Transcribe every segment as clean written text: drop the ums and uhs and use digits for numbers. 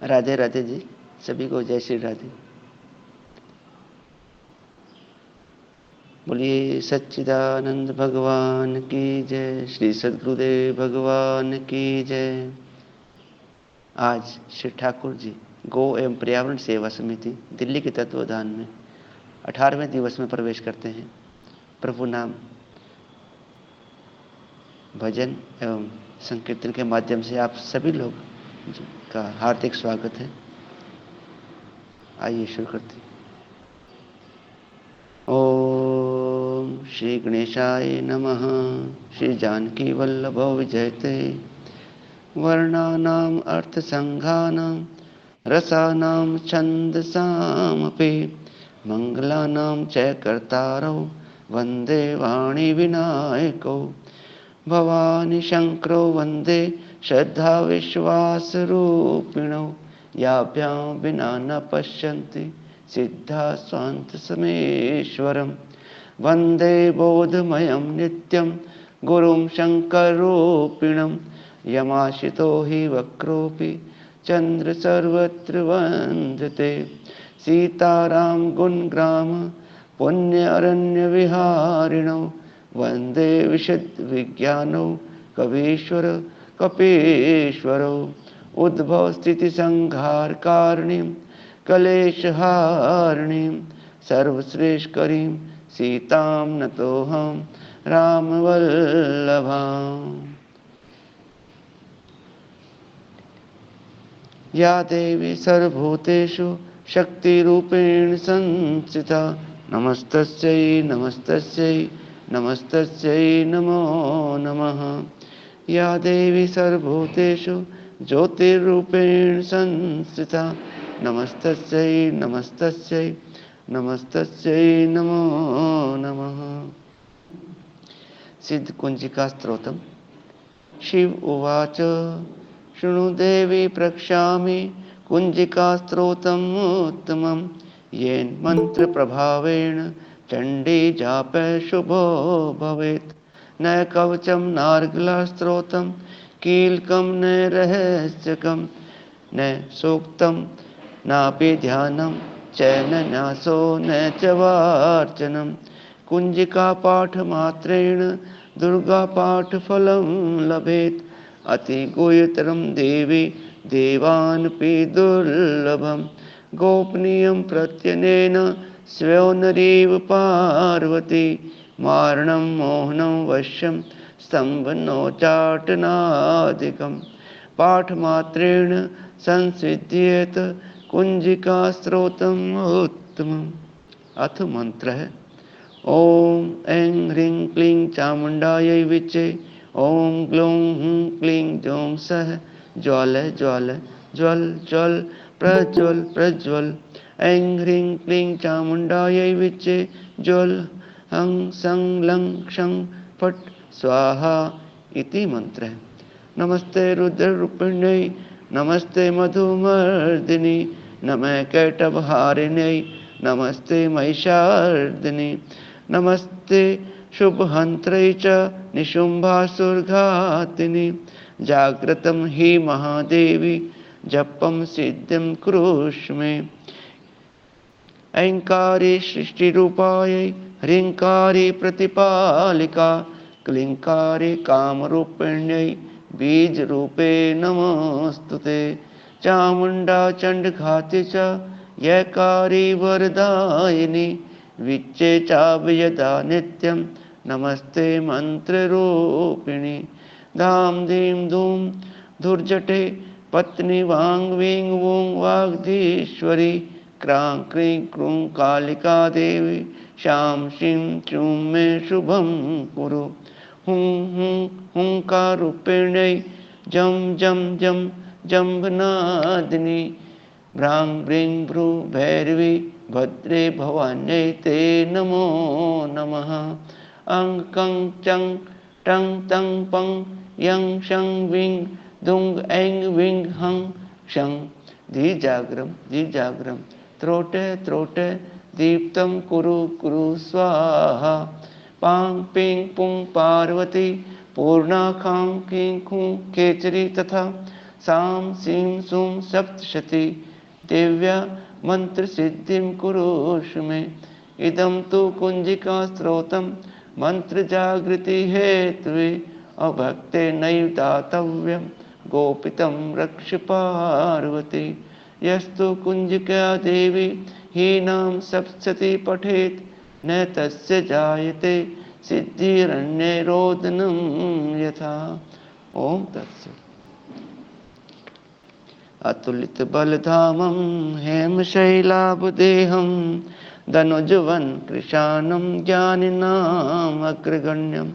राधे राधे जी, सभी को जय श्री राधे। बोलिए सच्चिदानंद भगवान की जय, श्री सद्गुरुदेव भगवान की जय। आज श्री ठाकुर जी गौ एवं पर्यावरण सेवा समिति दिल्ली के तत्वावधान में 18वें दिवस में प्रवेश करते हैं। प्रभु नाम भजन एवं संकीर्तन के माध्यम से आप सभी लोग का हार्दिक स्वागत है। आइए शुरू करते हैं। ओम श्री गणेशाय नमः। श्री जानकी वल्लभ विजयते वर्णानाम् अर्थसंघानां रसानां छन्दसामपि मंगलानां च कर्तारौ वन्दे वाणी विनायकौ। भवानी शंकरो वन्दे श्रद्धा विश्वासरूपिणौ। याभ्यां विना न पश्यन्ति सिद्धा स्वान्त समेश्वरं। वन्दे बोधमयं नित्यं गुरुं शङ्कररूपिणं। यमाशितो हि वक्रोऽपि चन्द्र सर्वत्र वन्दते। सीताराम गुणग्राम पुण्य-अरण्यविहारिणौ। वन्दे विशुद्ध विज्ञानौ कवीश्वर कपीश्वरौ। उद्भव स्थिति संहार कारणीं कलेशहारिणीं सर्वश्रेष्ठकरीं सीतां नतोऽहं रामवल्लभाम्। या देवी सर्वभूतेषु शक्तिरूपेण संस्थिता नमस्तस्यै नमस्तस्यै नमस्तस्यै नमो नमः। या देवी सर्वभूतेषु ज्योतिरूपेण संस्थिता नमस्तस्यै नमस्तस्यै नमस्तस्यै नमो नमः। सिद्धकुंजिका स्तोत्रम्। शिव उवाच शृणु देवी प्रक्ष्यामि कुंजिका स्तोत्रम् उत्तमं। येन मंत्रप्रभावेण चण्डी जाप शुभो भवेत्। न कवचं नार्गलस्तोत्रं कीलकं न रहस्यकं न सूक्तं नापि ध्यानं च न न्यासो न च वार्चनं। कुंजिका पाठमात्रेण दुर्गापाठफलं लभेत्। अतिगुह्यतरं देवी देवानपि दुर्लभं। गोपनीयं प्रत्यनेन स्व्योनरीव पार्वती। मारणं मोहनं वश्यं स्तम्भनोच्चाटनादिकं। पाठमात्रेण संसिद्ध्येत कुंजिका स्तोत्रम् उत्तमम्। अथ मंत्रः। ओम ऐं ह्रीं क्लीं चामुण्डायै विचे। ओम ग्लौं हूं क्लीं जौं सः ज्वाल ज्वाल ज्वल ज्वल प्रज्वल प्रज्वल। ऐं ह्रीं क्लीं चामुण्डायै विचे ज्वल हं सं लं क्षं फट् स्वाहा इति मंत्रः। नमस्ते रुद्ररूपिण्यै नमस्ते मधुमर्दिनी नमः कैटभहारिण्यै नमस्ते महिषार्दिनी नमस्ते शुभहन्त्रै च निशुम्भासुरघातिनी। जाग्रतं हि महादेवी जपं सिद्धिं कुरुष्व मे। ऐंकारी सृष्टिरूपायै ह्रींकारी प्रतिपालिका क्लींकारी कामरूपिण्यै बीजरूपे नमोस्तुते। चामुण्डा चण्डघाती च यकारी वरदायिनी विच्चे चाभयदा नित्यं नमस्ते मंत्ररूपिणी। धाम धीम धूम धुर्जटे पत्नी वांग वीं वूं वाग्धीश्वरी। क्रां क्रीं क्रूं कालिका देवी शां शीं चूं मे शुभं कुरु। हुं हुं हुंकारूपिण्यै जं जं जं जम्भनादिनी। भ्रां ब्रीं भ्रू भैरवी भद्रे भवान्यै ते नमो नमः। अं कं चं टं तं पं यं शं विं दुं ऐं विं हं क्षं। धीजाग्रम त्रोटे त्रोटे दीप्तं कुरु कुरु स्वाहा। पां पीं पुं पार्वती पूर्णा खां कीं खूं खेचरी तथा सां सीं सूं सप्तशती दिव्या मंत्र सिद्धिं कुरुष मे। इदं तु कुंजिका स्त्रोतं मंत्र जागृति हेतुवे अभक्ते नैव दातव्यं गोपितं रक्ष पार्वती। यस्तु कुंजिका देवी हीनां सप्तशती पठेत् न तस्य जायते सिद्धिरन्ये रोदनं यथा। ओम तत्सत्। अतुलित बलधामं हेमशैलाभदेहं धनुजवन कृशानं ज्ञानिनाम् अग्रगण्यं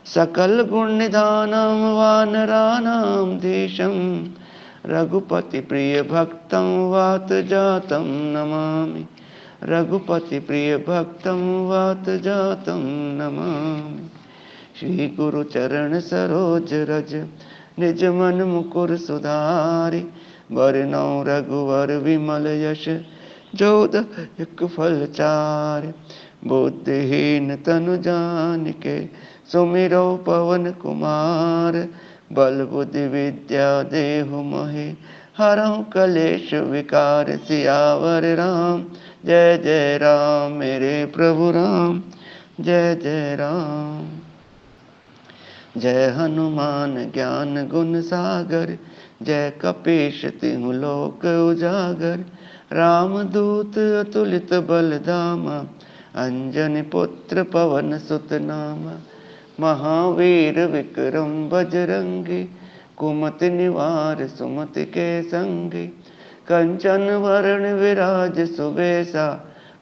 सकल गुणनिधानं वानराणां देशं रघुपति प्रिय भक्तं वात जातं नमामि। रघुपति प्रिय भक्तं वात जातं नमामि। श्री गुरु चरण सरोज रज निज मन मुकुर सुधारि वरनौ रघुवर विमल यश जोदायक फल चारि। बुद्धिहीन तनु जानिके सुमिरो पवन कुमार बल बुद्धि विद्या देहु मोहि हरहु कलेश विकार। सियावर राम जय जय राम मेरे प्रभु राम जय जय राम। जय हनुमान ज्ञान गुण सागर जय कपीश तिहु लोक उजागर। रामदूत अतुलित बल धामा अंजनी पुत्र पवन सुत नामा। महावीर विक्रम बजरंगी कुमति निवार सुमति के संगी। कंचन वरण विराज सुबेसा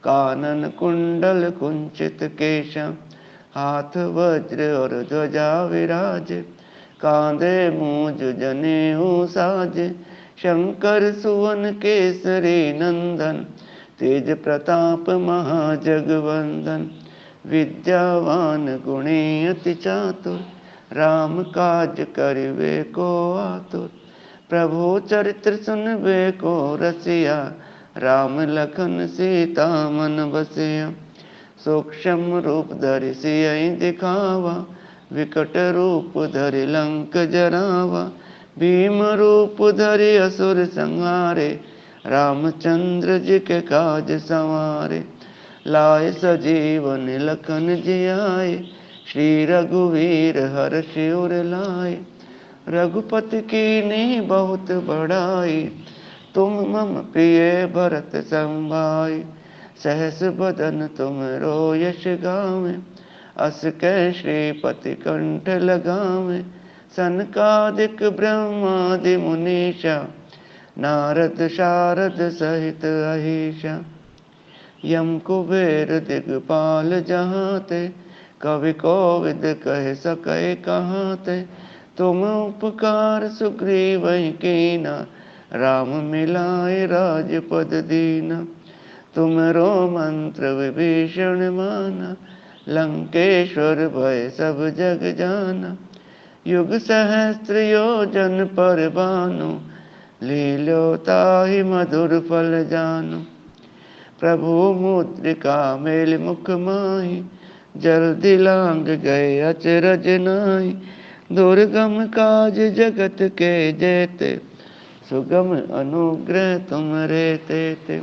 कानन कुंडल कुंचित केशा। हाथ वज्र और ध्वजा विराज कांधे मूज जनेऊ साज। शंकर सुवन केसरी नंदन तेज प्रताप महाजगवंदन। विद्यावान गुणी अति चातुर राम काज करिवे को आतुर। प्रभु चरित्र सुनबे को रसिया राम लखन सीता मन बसिया। सूक्ष्म रूप धरि सियहि दिखावा विकट रूप धरि लंक जरावा। भीम रूप धरि असुर संहारे रामचंद्र जी के काज संवारे। लाए सजीवन लखन जियाए श्री रघुवीर हर्षि उर लाए। रघुपति कीन्ही बहुत बड़ाई तुम मम प्रिय भरत संभाई। सहस बदन तुमरो यश गावें अस कै श्रीपति कंठ लगावें। सनकादिक ब्रह्मादि मुनीषा नारद शारद सहित अहिषा। यम कुबेर दिगपाल जहाते कवि कोविद कह सके कहाते। तुम उपकार सुग्रीवहि कीना राम मिलाए राजपद दीना। तुमरो मंत्र विभीषण माना लंकेश्वर भय सब जग जाना। युग सहस्त्र योजन पर भानु लील्यो ताहि मधुर फल जानु। प्रभु मुद्रिका मेल मुख माहि जल्दी लांग गए अचरज नाहि। दुर्गम काज जगत के जेते सुगम अनुग्रह तुम रे तेते।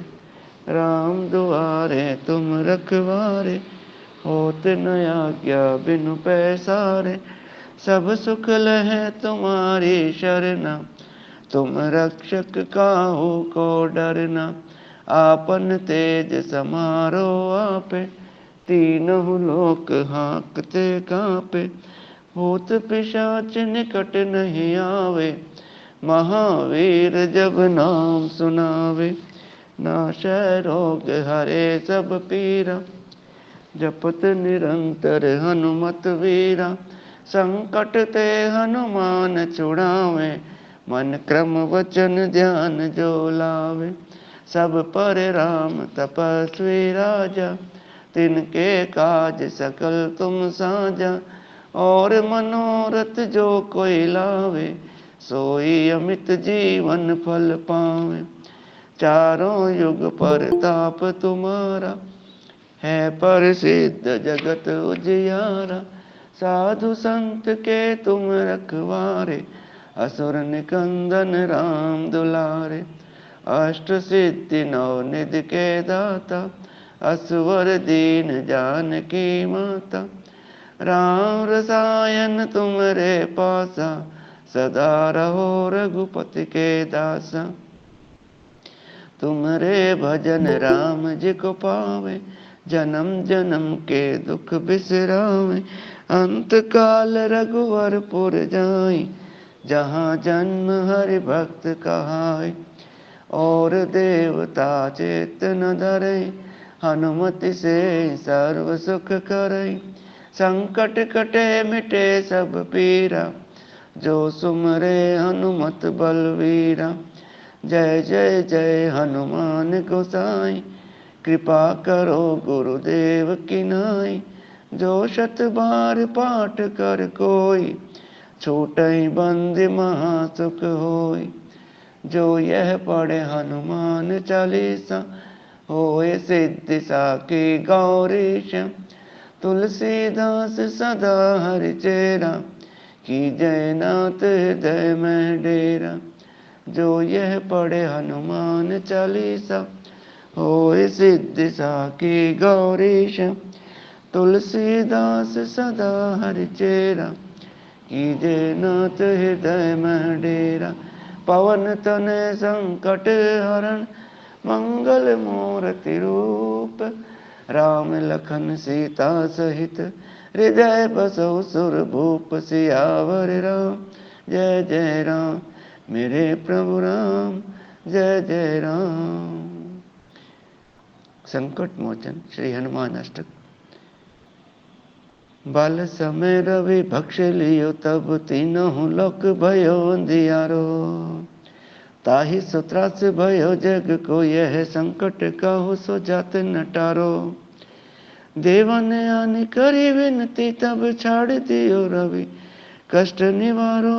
राम दुआरे तुम रखवारे होत न आज्ञा बिनु पैसारे। सब सुख लहै तुम्हारी शरणा तुम रक्षक काहू को डरना। आपन तेज समारो आपे तीनों लोक हाँकते कांपे। भूत पिशाच निकट नहीं आवे महावीर जब नाम सुनावे। नाशै रोग हरे सब पीरा जपत निरंतर हनुमत वीरा। संकट ते हनुमान छुड़ावे मन क्रम वचन ध्यान जो लावे। सब पर राम तपस्वी राजा तिनके काज सकल तुम साजा। और मनोरथ जो कोई लावे सोई अमित जीवन फल पावे। चारों युग परताप तुम्हारा है प्रसिद्ध जगत उजियारा। साधु संत के तुम रखवारे असुर निकंदन राम दुलारे, अष्ट सिद्धि नौ निधि के दाता, असवर दीन जानकी माता। राम रसायन तुमरे पासा, सदा रहो रघुपति के दासा। तुमरे भजन राम जी को पावे, जन्म जन्म के दुख बिसरावे। अंत काल रघुवरपुर जाई, जहाँ जन्म हरि भक्त कहाई। और देवता चेत न धरे, हनुमति से सर्व सुख करई। संकट कटे मिटे सब पीरा, जो सुमरे हनुमत बलवीरा। जय जय जय हनुमान गोसाई, कृपा करो गुरुदेव की नाई। जो शत बार पाठ कर कोई, छूटई बंदी महासुख होई। जो यह पढ़े हनुमान चालीसा, होए सिद्धि साखी गौरीश। तुलसीदास सदा हरि चेरा, की जय नाथ हृदय में डेरा। जो यह पढ़े हनुमान चालीसा, होए सिद्धि साखी गौरीश। तुलसीदास सदा हरि चेरा, की जय नाथ हृदय में डेरा। पवन तनय संकट हरण, मंगल मूर्ति रूप। राम लखन सीता सहित, हृदय बसौ सुर भूप। सियावर राम जय जय राम, मेरे प्रभु राम जय जय राम। संकट मोचन श्री हनुमान अष्टक। बाल समय रवि भक्ष लियो, तब तीनों लोक भयो अंधियारो। ताहि सो त्रास भयो जग को, यह संकट कहु सो जात न टारो। देवन आनि करी विनती, तब छाड़ दियो रवि कष्ट निवारो।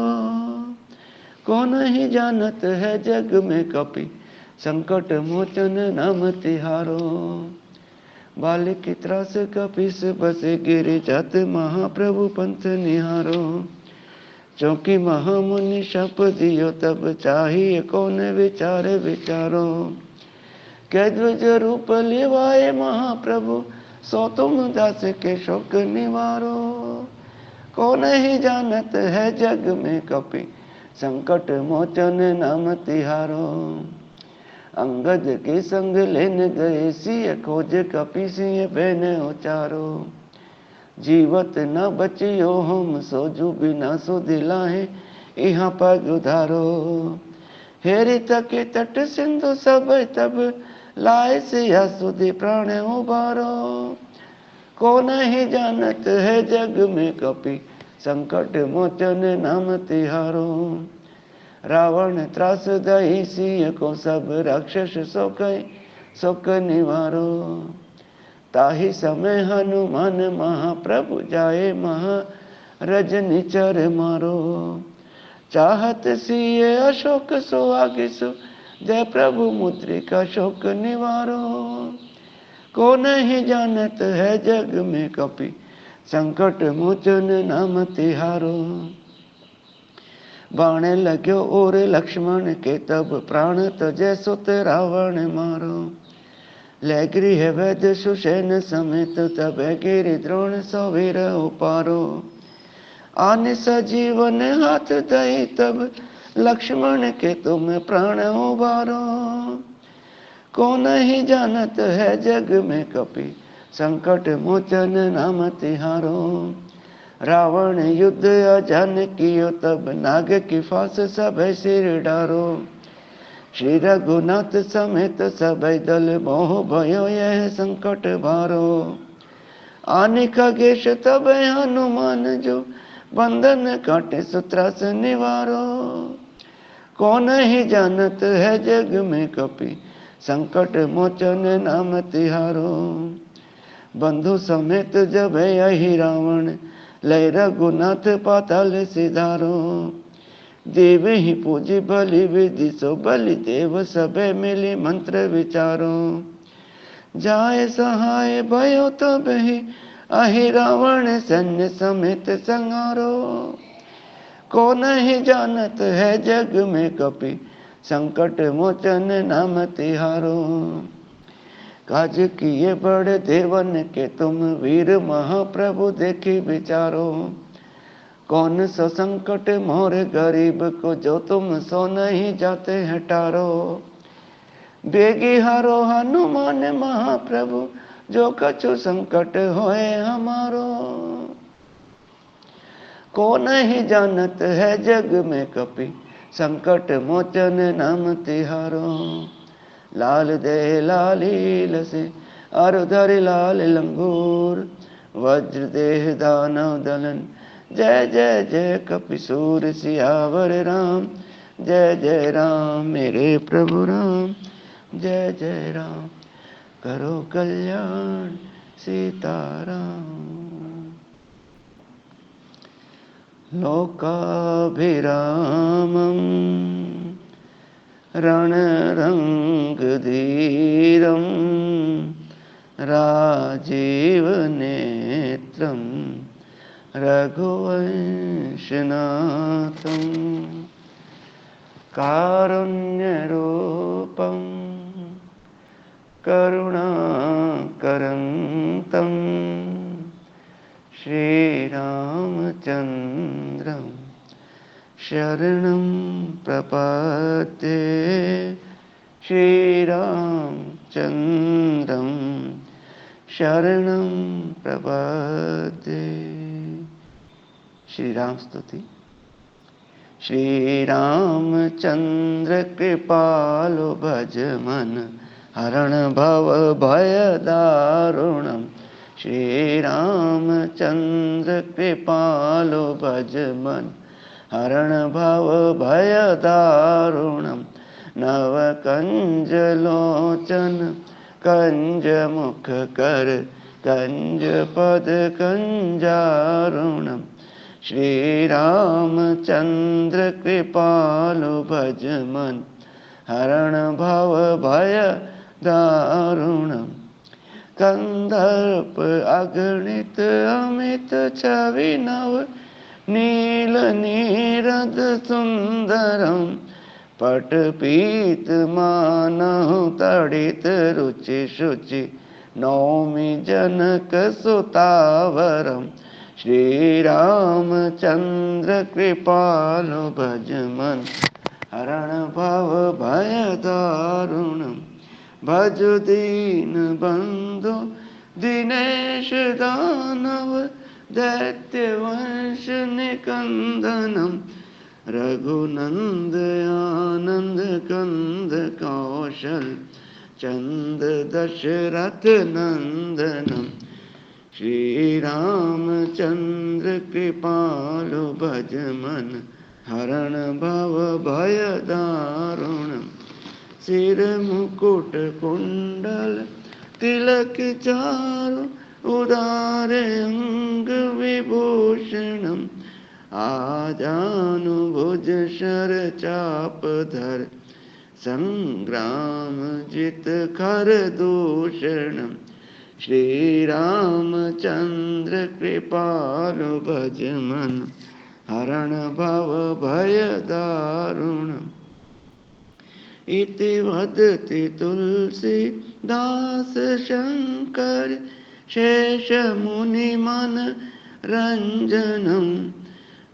को नहीं जानत है जग में कपि, संकट मोचन नाम तिहारो। बालिक त्रास कपिस बसे, गिरि जात महाप्रभु पंथ निहारो। चौकी महामुनि शप दियो, तब चाहिए कौन विचार विचारो। कै ध्वज रूप लिवाए महाप्रभु, सो तुम दास के शोक निवारो। को नहीं जानत है जग में कपि, संकट मोचन नाम तिहारो। अंगद के संग लेन गए, सिय खोज कपि सिंह बहन उचारो। जीवत न बचियो हम, सोजू बिना सो दिलाहे यहाँ पग उधारो। हेरी तके तट सिंधु सब, तब लाए सिया सुधि प्राण उबारो। को नहीं जानत है जग में कपि, संकट मोचन नाम तिहारो। रावण त्रास दही सिंह को, सब राक्षस सो कई शोक निवारो। ताहि समय हनुमान महाप्रभु, जाए महारज निचर मारो। चाहत सिए अशोक सो आगिसु, जय प्रभु मुद्रिका शोक निवारो। को नहीं जानत है जग में कपि, संकट मोचन नाम तिहारो। बाण लग्यो और लक्ष्मण के, तब प्राण तजै सुत रावण मारो। ले गृह वैद्य सुषेण समेत, तब गिरि द्रोण सवीर उपारो। आने सजीवन हाथ दई, तब लक्ष्मण के तुम प्राण उबारो। को नहीं जानत है जग में कपि, संकट मोचन नाम तिहारो। रावण युद्ध अजान कियो, तब नाग की फांस सब सिर डारो। श्री रघुनाथ समेत सब दल, मोह भयो यह संकट भारो। आने खगेश तब हनुमान जो, बंधन काटे सुत्रास निवारो। को नहीं जानत है जग में कपि, संकट मोचन नाम तिहारो। बंधु समेत जब यही रावण, लय रघुनाथ पाताल सिधारो। देव ही पूजी बलि विधि, सो बलि देव सबे मिली मंत्र विचारो। जाए सहाय भयो तब ही, अहि रावण सैन्य समेत संहारो। को नहीं जानत है जग में कपि, संकट मोचन नाम तिहारो। काज किए बड़े देवन के तुम, वीर महाप्रभु देखी विचारो। कौन सा संकट मोरे गरीब को, जो तुम सो नहीं जाते हैं टारो। बेगी हारो हनुमान महाप्रभु, जो कछु संकट होए हमारो। को नहीं जानत है जग में कपि, संकट मोचन नाम तिहारो। लाल दे लालील से अरुधर लाल लंगूर, वज्र देह दानव दलन, जय जय जय कपिसूर सियावर राम। जय जय राम मेरे प्रभु राम, जय जय राम करो कल्याण सीताराम। लोकाभिरामं रणरङ्गधीरं, राजीवनेत्रं रघुवंशनाथं, कारुण्यरूपं करुणाकरन्तं, श्रीरामचन्द्रं शरणं प्रपद्ये। श्रीरामचन्द्रं शरणं प्रपद्ये। श्री राम स्तुति। श्री रामचंद्र कृपालु भज मन, हरण भव भय दारुणम्। श्री रामचंद्र कृपालु भज मन, हरण भव भय दारुणम्। नव कंज लोचन कंज मुख कर, कंज पद कंजारुणम्। श्री रामचंद्र कृपालु भज मन, हरण भव भय दारुणम्। कंदर्प अगणित अमित छवि नव, नील नीरद सुंदरम। पट पीत मानहु तड़ित रुचि शुचि, नौमि जनक सुतावरम। श्री रामचंद्र कृपालु भज मन, हरण भव भय दारुणम्। भज दीन बंधु दिनेश दानव, दैत्य वंश निकंदनम। रघुनंद आनंद कंद कौशल, चंद दशरथ नंदनम। श्री रामचंद्र कृपालु भज मन, हरण भव भय दारुणम्। सिर मुकुट कुंडल तिलक चारु, उदार अंग विभूषणम्। आजानुभुज शर चाप धर, संग्राम जित खर दूषणम्। श्री रामचंद्र कृपालु भज मन, हरण भव भय दारुणम्। इति वदति तुलसीदास शंकर, शेष मुनि मन रंजनम्।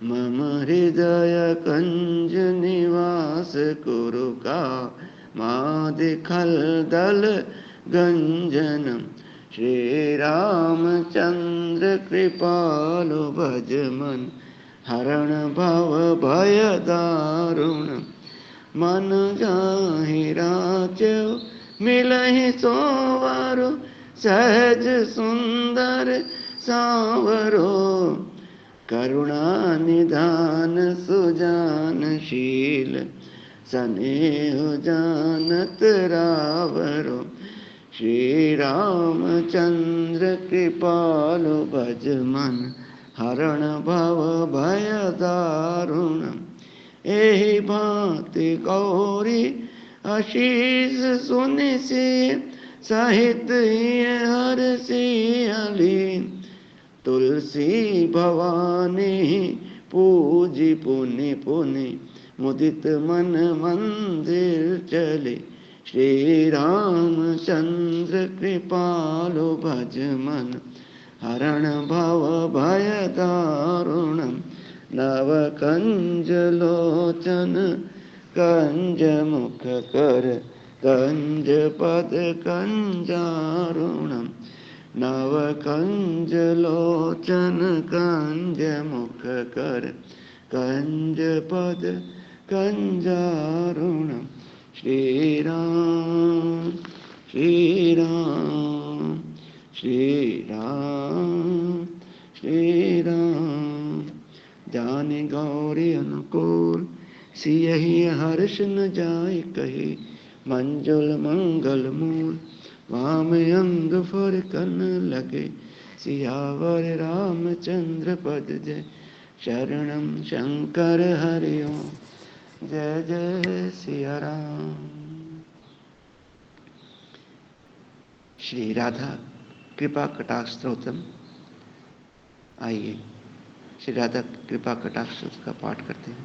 मम हृदय कंज निवास कुरु का, मादि खलदल गंजनम्। श्री रामचंद्र कृपालु भज मन, हरण भव भय दारुणम्। मन जाहि राचो मिलहि सोवरो, सहज सुंदर सांवरो। करुणा निधान सुजानशील, स्नेह जानत रावरो। श्री रामचंद्र कृपालु भज मन, हरण भव भय दारुणम्। एहि भांति गौरी आशीष सुनि सिय, सहित हरषि अली। तुलसी भवानी पूजी पुनि पुनि मुदित मन मंदिर चले। श्री रामचंद्र कृपालु भज मन हरण भव भय दारुणम। नव कंज लोचन कंज मुख कर कंज पद कंजारुणम। नव कंज लोचन कंज मुख कर कंज पद कंजारुणम। श्री राम श्री राम श्री राम श्री राम। जाने गौरी अनुकूल सियहि हर्ष न जाय कहे। मंजुल मंगल मूल वाम अंग फर कन लगे। सियावर रामचंद्र पद जय शरणम शंकर हरि ओम। जय जय सिया राम। श्री राधा कृपा कटाक्ष स्तोत्रम। आइए श्री राधा कृपा कटाक्ष का पाठ करते हैं।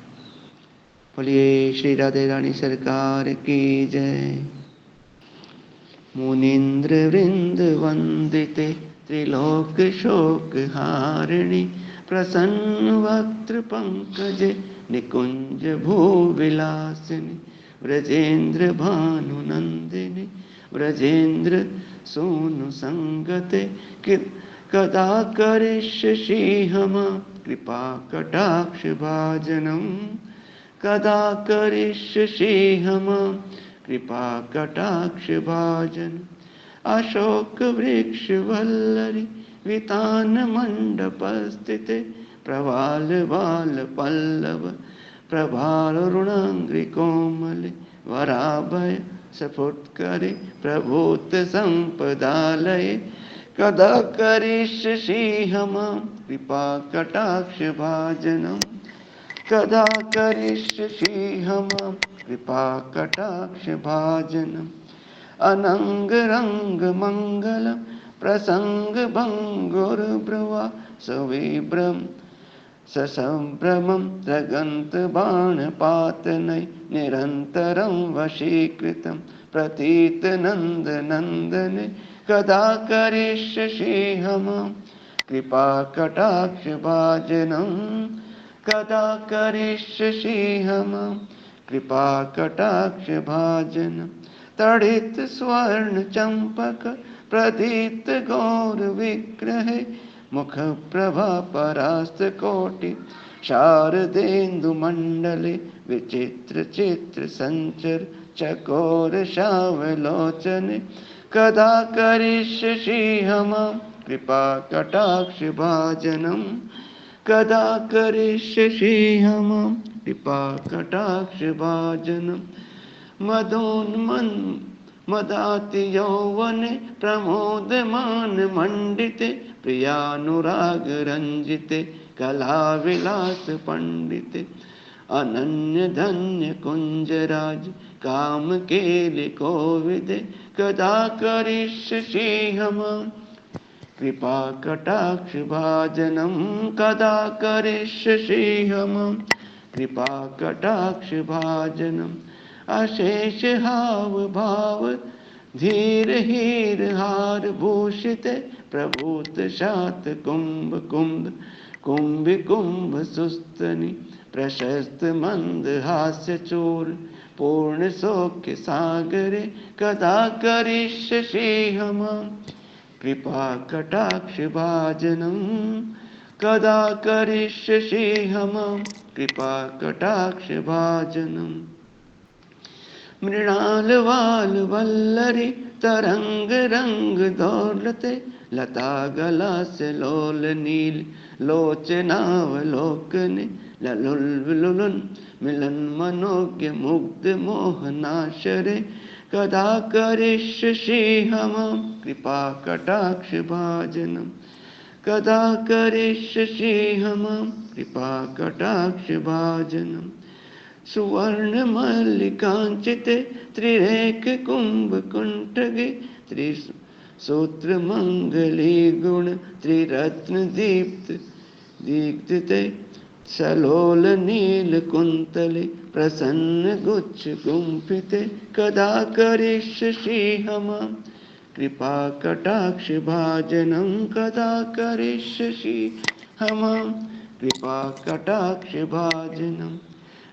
बोलिए श्री राधे रानी सरकार की जय। मुनीन्द्र वृंद वंदिते त्रिलोक शोक हारिणी प्रसन्न वक्त्र पंकजे निकुंज भूविलासिनी। व्रजेन्द्र भानुनंदिनी व्रजेन्द्र सोनु संगते कदा करिष्यसि हम कृपा कटाक्ष भाजनम। कदा करिष्यसि हम कृपा कटाक्ष भाजन। अशोक वृक्ष वल्लरी वितान मंडप स्थिते प्रवाल बाल पल्लव प्रभारुणांग्रि कोमले। वराभय सफुत्करे प्रभूत संपदालये। कदा करिष्यसि हम कृपा कटाक्ष भाजनम। कदा करिष्यसि हम कृपा कटाक्ष भाजनम। अनंग रंग मंगल प्रसंग भंगुर ब्रुवा सविभ्रम ससंभ्रमं रगंत बाण पातनय निरंतरं वशीकृतं प्रतीत नंद नंदने। कदा करिष्यसि हम कृपा कटाक्ष भाजनम। कदा करिष्यसि हम कृपा कटाक्ष भाजनम। तड़ित स्वर्ण चंपक प्रदीप्त गौर विग्रहे मुख प्रभा परास्त कोटि शारदेन्दु मंडले। विचित्र चित्र संचर चकोर श्यामलोचने। कदा करिष्यसि हम कृपा कटाक्ष भाजनम। कदा करिष्यसि हम कृपा कटाक्ष भाजनम। मदोन्मन मदाति यौवने प्रमोदमान मंडिते प्रियानुराग रंजिते कला विलास पंडिते। अनन्य धन्य कुंजराज काम केलि कोविदे। कदा करिष्यसि हम कृपा कटाक्ष भाजनम। कदा करिष्यसि हम कृपा कटाक्ष भाजनम। अशेष हाव भाव धीर हीर हार भूषिते प्रभूत शात कुंभ कुंभ कुंभ कुंभ सुस्तनि। प्रशस्त मंद हास्य चूर पूर्ण सौख्य सागरे। कदा करिष्यसि हम कृपा कटाक्ष भाजनम। कदा करिष्यसि हम कृपा कटाक्ष भाजनम। मृणाल वाल वल्लरी तरंग रंग दौलते लता गला से लोल नील लोचनावलोकने। ललुल विलुलन मिलन मनोज्ञ मुग्ध मोहनाशरे। कदा करिष्यसि हम कृपा कटाक्ष भाजनम। कदा करिष्यसि हम कृपा कटाक्ष भाजनम। सुवर्ण मल्लिकांचिते त्रिरेख कुंभ कुंठगे त्रिसूत्र मंगली गुण त्रिरत्न दीप्त दीप्तिते। सलोल नील कुंतले प्रसन्न गुच्छ गुंफिते कदा करिष्यसि हमां कृपा कटाक्ष भाजनं कदा करिष्यसि हमां कृपा कटाक्ष भाजनं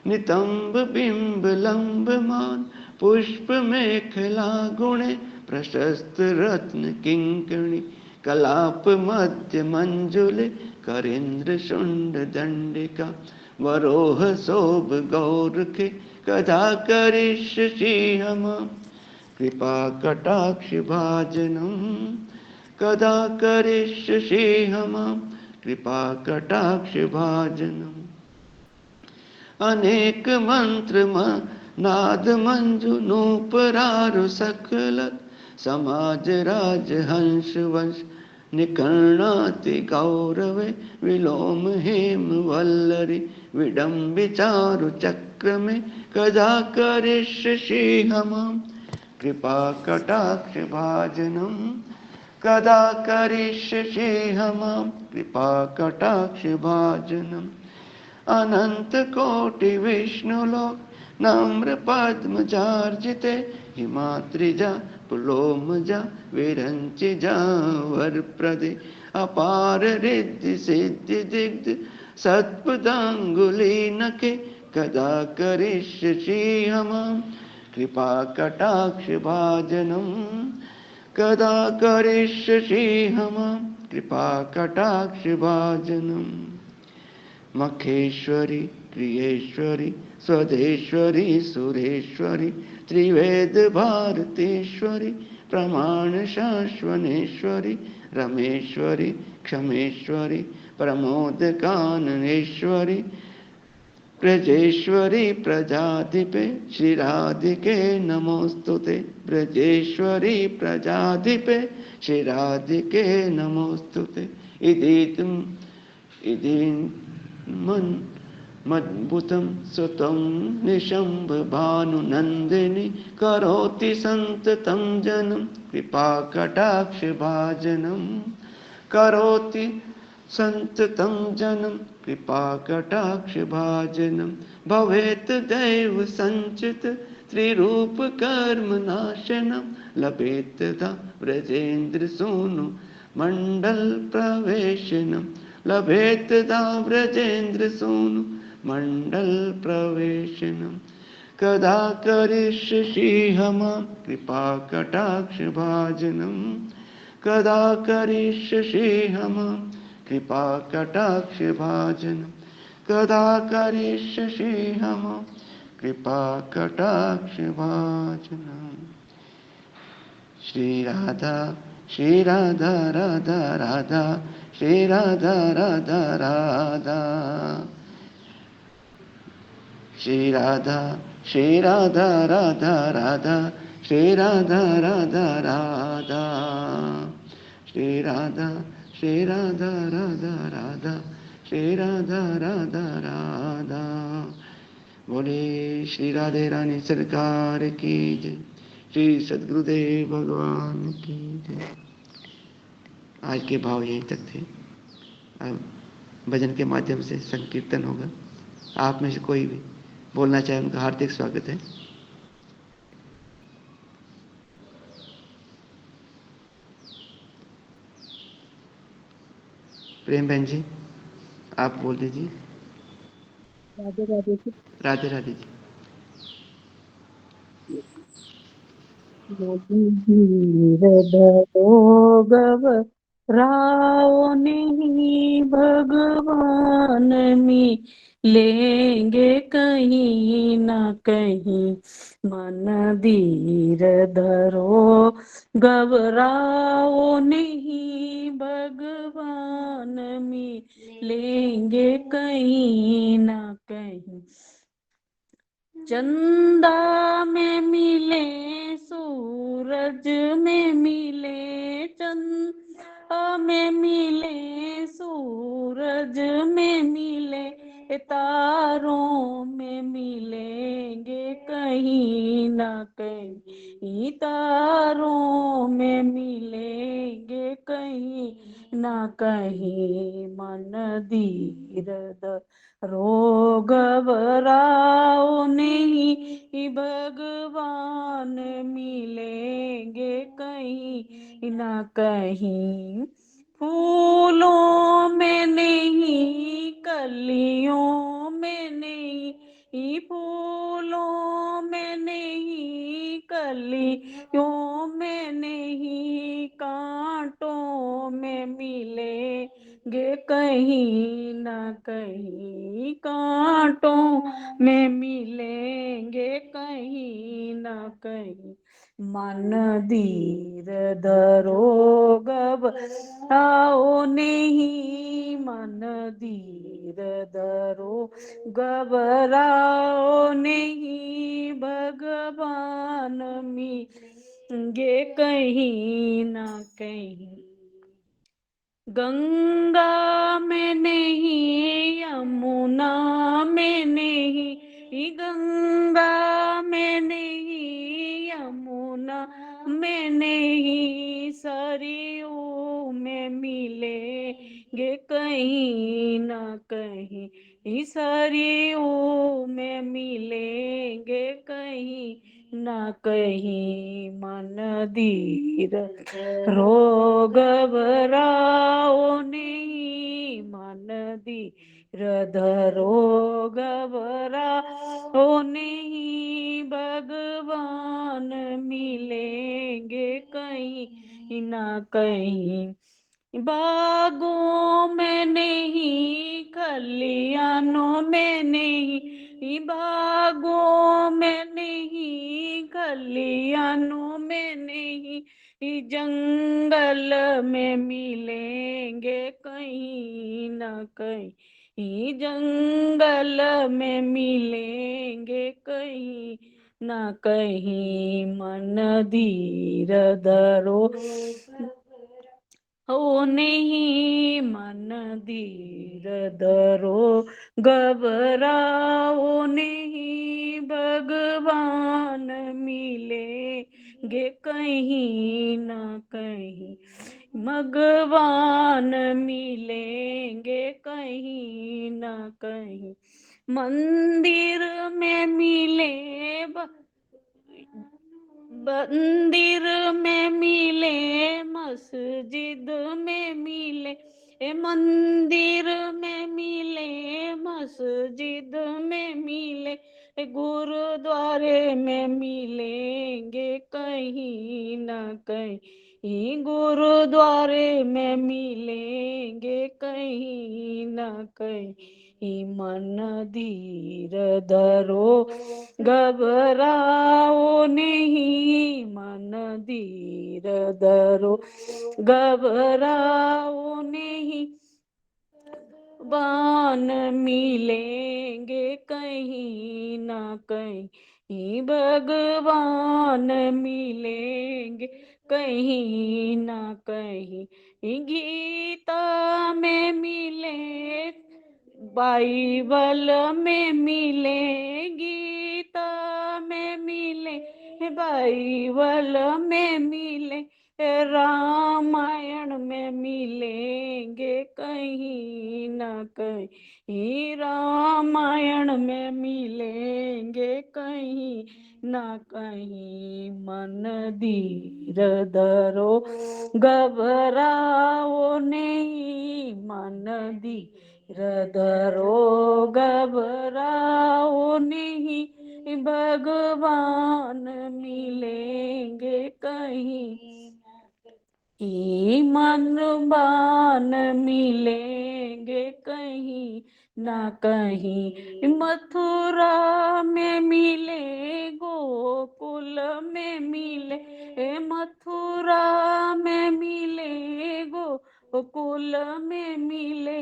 नितंब बिंब लंबमान पुष्प मेखला गुणे प्रशस्त रत्न किंकणी कलाप मध्य मंजुले करेंद्र शुंड दंडिका वरोह शोभ गौरखे कदा करिष्यसि हमां कृपा कटाक्ष भाजनं कदा करिष्यसि हमां कृपा कटाक्ष भाजनम् अनेक मंत्र नाद मंजु नूपरारु सकल समाज राज हंस वंश निकर्णाति गौरवे विलोम हेम वल्लरी विडम्बिचारु चक्र में कदा करिष्यसि हमां कृपा कटाक्ष भाजनं कदा करिष्यसि हमां कृपा कटाक्ष भाजनम् अनंत कोटि विष्णुलोक नम्र पद्मजार्जिते हिमात्रिजा पुलोमजा विरंचिजा वरप्रदे अपार रिद्धि सिद्धि दिग्ध सत्पदांगुलीनके कदा करिष्यसि हमां कृपा कटाक्ष भाजनं कदा करिष्यसि हमां कृपा कटाक्ष भाजनम् मखेश्वरी क्रियेश्वरी स्वदेश्वरी सुरेश्वरी त्रिवेद भारतेश्वरी प्रमाण शाश्वनेश्वरी रमेश्वरी क्षमेश्वरी प्रमोद काननेश्वरी ब्रजेश्वरी प्रजाधिपे श्रीराधिके नमोस्तुते ब्रजेश्वरी प्रजाधिपे श्रीराधिके नमोस्तुते इति मन मद्भुतं सुतं निशंभ भानुनंदिनी करोति संततं जनं कृपा कटाक्ष भाजनं करोति संततं जनं कृपा कटाक्ष भाजनं भवेत् दैव संचित त्रिरूप कर्म नाशनं लभेत् तदा व्रजेन्द्र सूनु मंडल प्रवेशनं लभेत दा व्रजेन्द्र सूनु मंडल प्रवेशनम् कदा करिष्यसि हमां कृपा कटाक्ष भाजनं कदा करिष्यसि हमां कृपा कटाक्ष भाजनं कदा करिष्यसि हमां कृपा कटाक्ष भाजनम् श्री राधा राधा राधा श्री राधा राधा राधा श्री राधा राधा राधा श्री राधा राधा राधा श्री राधा राधा राधा श्री राधा राधा राधा। बोले श्री राधे रानी सरकार की जय, श्री सद्गुरुदेव भगवान की जय। आज के भाव यहीं तक थे। अब भजन के माध्यम से संकीर्तन होगा। आप में से कोई भी बोलना चाहे उनका हार्दिक स्वागत है। प्रेम बहन जी, आप बोल दीजिए। राधे राधे जी। राधे राधे जी। गव राव नहीं भगवान मी लेंगे कहीं न कहीं मन धीर धरो घबराओ नहीं भगवान मी लेंगे कहीं न कहीं चंदा में मिले सूरज में मिले चंदा में मिले सूरज में मिले तारों में मिलेंगे कहीं ना कहीं तारों में मिलेंगे कहीं ना कहीं मन धीर धरो घबराओ नहीं भगवान मिलेंगे कहीं ना कहीं फूलों में नहीं कलियों में नहीं फूलों में नहीं कलियों में नहीं कांटों में मिलेंगे कहीं ना कहीं कांटों में मिलेंगे कहीं ना कहीं मन धीर धरो घबराओ नहीं मन धीर धरो घबराओ नहीं भगवान मिलेंगे कहीं ना कहीं गंगा में नहीं यमुना में नहीं गंगा में नहीं यमुना में नहीं सरयू में मिलेंगे कहीं ना कहीं सरयू में मिलेंगे कहीं ना कहीं मन धीर रो घबराओ नहीं मन धीर धरो घबराओ नहीं भगवान मिलेंगे कहीं ना कहीं बागों में नहीं खलियानों में नहीं बागों में नहीं खलियानों में नहीं जंगल में मिलेंगे कहीं ना कहीं जंगल में मिलेंगे कहीं ना कहीं मन धीर धरो हो नहीं मन धीर धरो घबराओ नहीं भगवान मिलेंगे कहीं ना कहीं भगवान मिलेंगे कहीं ना कहीं मंदिर में मिले मंदिर में मिले मस्जिद में मिले मंदिर में मिले मस्जिद में मिले गुरुद्वारे में मिलेंगे कहीं ना कहीं गुरुद्वारे में मिलेंगे कहीं ना कहीं मन धीर धरो घबराओ नहीं मन धीर धरो घबराओ नहीं बान मिलेंगे कहीं ना कहीं भगवान मिलेंगे कहीं ना कहीं गीता में मिले बाइबल में मिले गीता में मिले बाइबल में मिले रामायण में मिलेंगे कहीं ना कहीं रामायण में मिलेंगे कहीं ना कहीं मन धीर धरो घबराओ नहीं मन धीर धरो घबराओ नहीं भगवान मिलेंगे कहीं मन बान मिलेंगे कहीं ना कहीं मथुरा में मिले गोकुल में मिले मथुरा में मिले गोकुल में मिले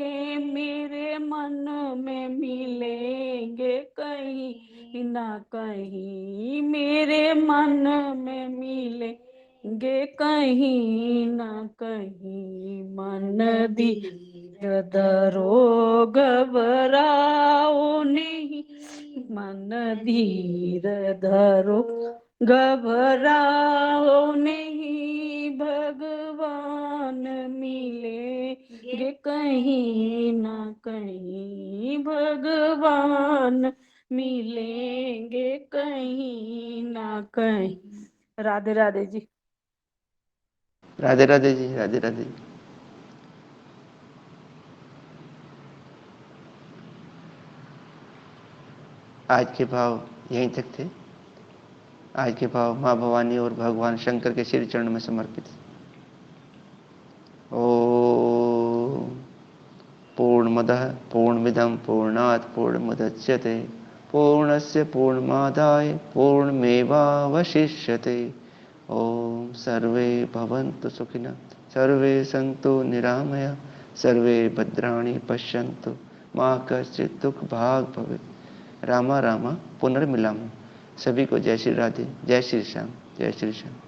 मेरे मन में मिलेंगे कहीं ना कहीं मेरे मन में मिले गे कहीं ना कहीं मन धीर धरो घबराओ नहीं मन धीर धरो घबराओ नहीं भगवान मिले कहीं ना कहीं भगवान मिलेंगे कहीं ना कहीं। राधे राधे जी। राधे राधे जी, राधे राधे जी। आज के भाव यहीं तक थे। आज के भाव माँ भवानी और भगवान शंकर के श्री चरण में समर्पित। ओम पूर्णमदः पूर्णमिदं पूर्णात् पूर्णमुदच्यते पूर्णस्य पूर्णमादाय पूर्णमेवावशिष्यते। ओम सर्वे भवन्तु सुखिनः, सर्वे सन्तु निरामया, सर्वे भद्राणि पश्यन्तु, मा कश्चित् दुःखभाग् भवेत्। रामा रामा पुनर्मिलामः। सभी को जय श्री राधे, जय श्री श्याम, जय श्री श्याम।